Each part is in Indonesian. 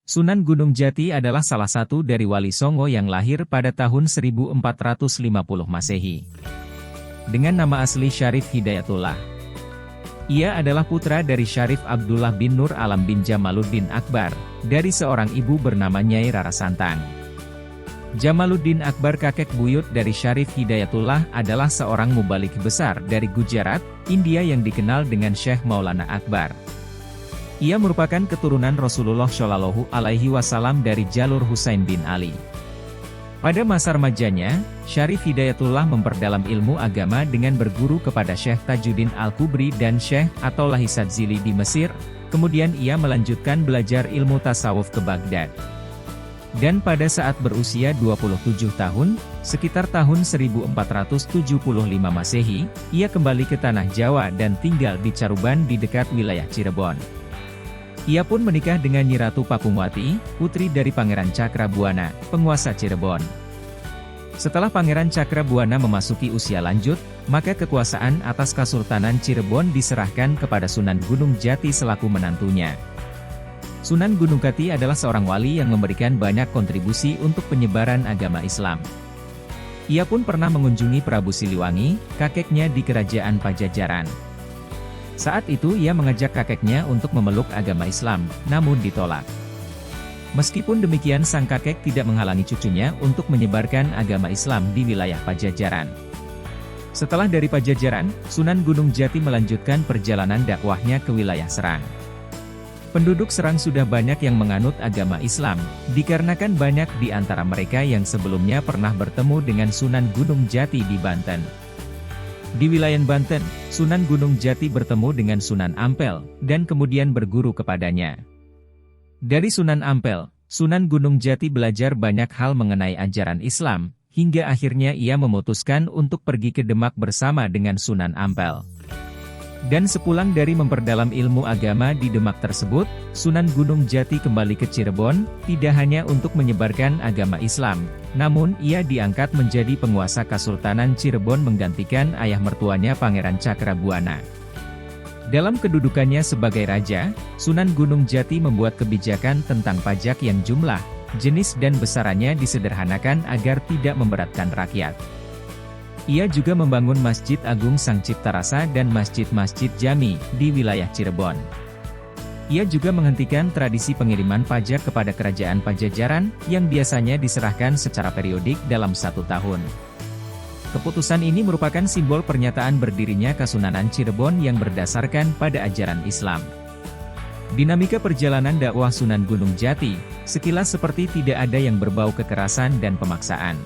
Sunan Gunung Jati adalah salah satu dari Wali Songo yang lahir pada tahun 1450 Masehi. Dengan nama asli Syarif Hidayatullah. Ia adalah putra dari Syarif Abdullah bin Nur Alam bin Jamaluddin Akbar, dari seorang ibu bernama Nyai Rara Santang. Jamaluddin Akbar kakek buyut dari Syarif Hidayatullah adalah seorang mubalik besar dari Gujarat, India yang dikenal dengan Syekh Maulana Akbar. Ia merupakan keturunan Rasulullah Shallallahu Alaihi Wasallam dari jalur Husain bin Ali. Pada masa remajanya, Syarif Hidayatullah memperdalam ilmu agama dengan berguru kepada Syekh Tajuddin Al-Kubri dan Syekh Athaullah Sadzili di Mesir, kemudian ia melanjutkan belajar ilmu tasawuf ke Baghdad. Dan pada saat berusia 27 tahun, sekitar tahun 1475 Masehi, ia kembali ke Tanah Jawa dan tinggal di Caruban di dekat wilayah Cirebon. Ia pun menikah dengan Nyi Ratu Pakumwati, putri dari Pangeran Cakrabuana, penguasa Cirebon. Setelah Pangeran Cakrabuana memasuki usia lanjut, maka kekuasaan atas Kasultanan Cirebon diserahkan kepada Sunan Gunung Jati selaku menantunya. Sunan Gunung Jati adalah seorang wali yang memberikan banyak kontribusi untuk penyebaran agama Islam. Ia pun pernah mengunjungi Prabu Siliwangi, kakeknya di Kerajaan Pajajaran. Saat itu ia mengajak kakeknya untuk memeluk agama Islam, namun ditolak. Meskipun demikian sang kakek tidak menghalangi cucunya untuk menyebarkan agama Islam di wilayah Pajajaran. Setelah dari Pajajaran, Sunan Gunung Jati melanjutkan perjalanan dakwahnya ke wilayah Serang. Penduduk Serang sudah banyak yang menganut agama Islam, dikarenakan banyak di antara mereka yang sebelumnya pernah bertemu dengan Sunan Gunung Jati di Banten. Di wilayah Banten, Sunan Gunung Jati bertemu dengan Sunan Ampel, dan kemudian berguru kepadanya. Dari Sunan Ampel, Sunan Gunung Jati belajar banyak hal mengenai ajaran Islam, hingga akhirnya ia memutuskan untuk pergi ke Demak bersama dengan Sunan Ampel. Dan sepulang dari memperdalam ilmu agama di Demak tersebut, Sunan Gunung Jati kembali ke Cirebon, tidak hanya untuk menyebarkan agama Islam, namun ia diangkat menjadi penguasa Kasultanan Cirebon menggantikan ayah mertuanya Pangeran Cakrabuana. Dalam kedudukannya sebagai raja, Sunan Gunung Jati membuat kebijakan tentang pajak yang jumlah, jenis dan besarannya disederhanakan agar tidak memberatkan rakyat. Ia juga membangun Masjid Agung Sang Cipta Rasa dan Masjid-Masjid Jami di wilayah Cirebon. Ia juga menghentikan tradisi pengiriman pajak kepada Kerajaan Pajajaran, yang biasanya diserahkan secara periodik dalam 1 tahun. Keputusan ini merupakan simbol pernyataan berdirinya Kasunanan Cirebon yang berdasarkan pada ajaran Islam. Dinamika perjalanan dakwah Sunan Gunung Jati, sekilas seperti tidak ada yang berbau kekerasan dan pemaksaan.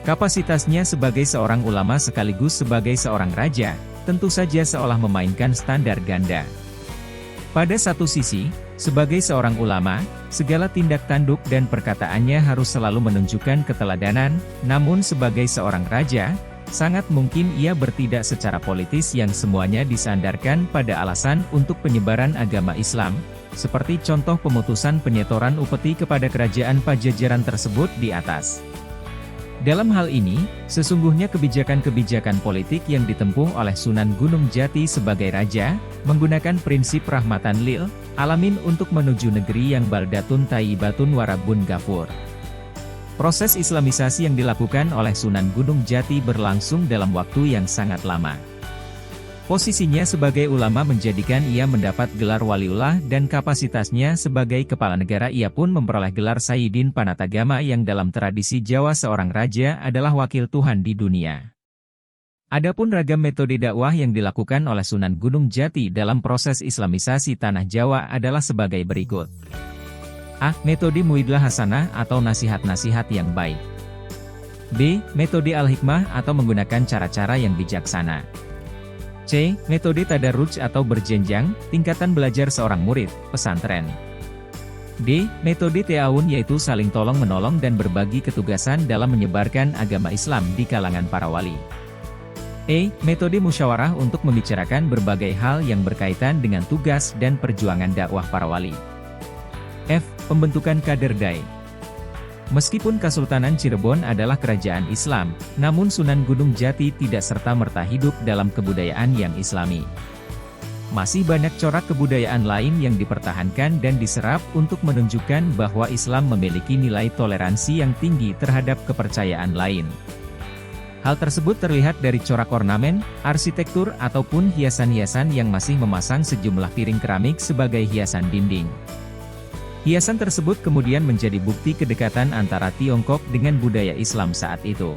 Kapasitasnya sebagai seorang ulama sekaligus sebagai seorang raja, tentu saja seolah memainkan standar ganda. Pada satu sisi, sebagai seorang ulama, segala tindak tanduk dan perkataannya harus selalu menunjukkan keteladanan, namun sebagai seorang raja, sangat mungkin ia bertindak secara politis yang semuanya disandarkan pada alasan untuk penyebaran agama Islam, seperti contoh pemutusan penyetoran upeti kepada Kerajaan Pajajaran tersebut di atas. Dalam hal ini, sesungguhnya kebijakan-kebijakan politik yang ditempuh oleh Sunan Gunung Jati sebagai raja, menggunakan prinsip rahmatan lil alamin untuk menuju negeri yang baldatun thayyibatun warabun ghafur. Proses Islamisasi yang dilakukan oleh Sunan Gunung Jati berlangsung dalam waktu yang sangat lama. Posisinya sebagai ulama menjadikan ia mendapat gelar waliullah dan kapasitasnya sebagai kepala negara ia pun memperoleh gelar Sayyidin Panatagama yang dalam tradisi Jawa seorang raja adalah wakil Tuhan di dunia. Adapun ragam metode dakwah yang dilakukan oleh Sunan Gunung Jati dalam proses Islamisasi Tanah Jawa adalah sebagai berikut. A. Metode Muidlah Hasanah atau nasihat-nasihat yang baik. B. Metode Al-Hikmah atau menggunakan cara-cara yang bijaksana. C. Metode Tadarruj atau berjenjang, tingkatan belajar seorang murid, pesantren. D. Metode Ta'awun yaitu saling tolong-menolong dan berbagi ketugasan dalam menyebarkan agama Islam di kalangan para wali. E. Metode Musyawarah untuk membicarakan berbagai hal yang berkaitan dengan tugas dan perjuangan dakwah para wali. F. Pembentukan kader dai. Meskipun Kasultanan Cirebon adalah kerajaan Islam, namun Sunan Gunung Jati tidak serta-merta hidup dalam kebudayaan yang Islami. Masih banyak corak kebudayaan lain yang dipertahankan dan diserap untuk menunjukkan bahwa Islam memiliki nilai toleransi yang tinggi terhadap kepercayaan lain. Hal tersebut terlihat dari corak ornamen, arsitektur ataupun hiasan-hiasan yang masih memasang sejumlah piring keramik sebagai hiasan dinding. Hiasan tersebut kemudian menjadi bukti kedekatan antara Tiongkok dengan budaya Islam saat itu.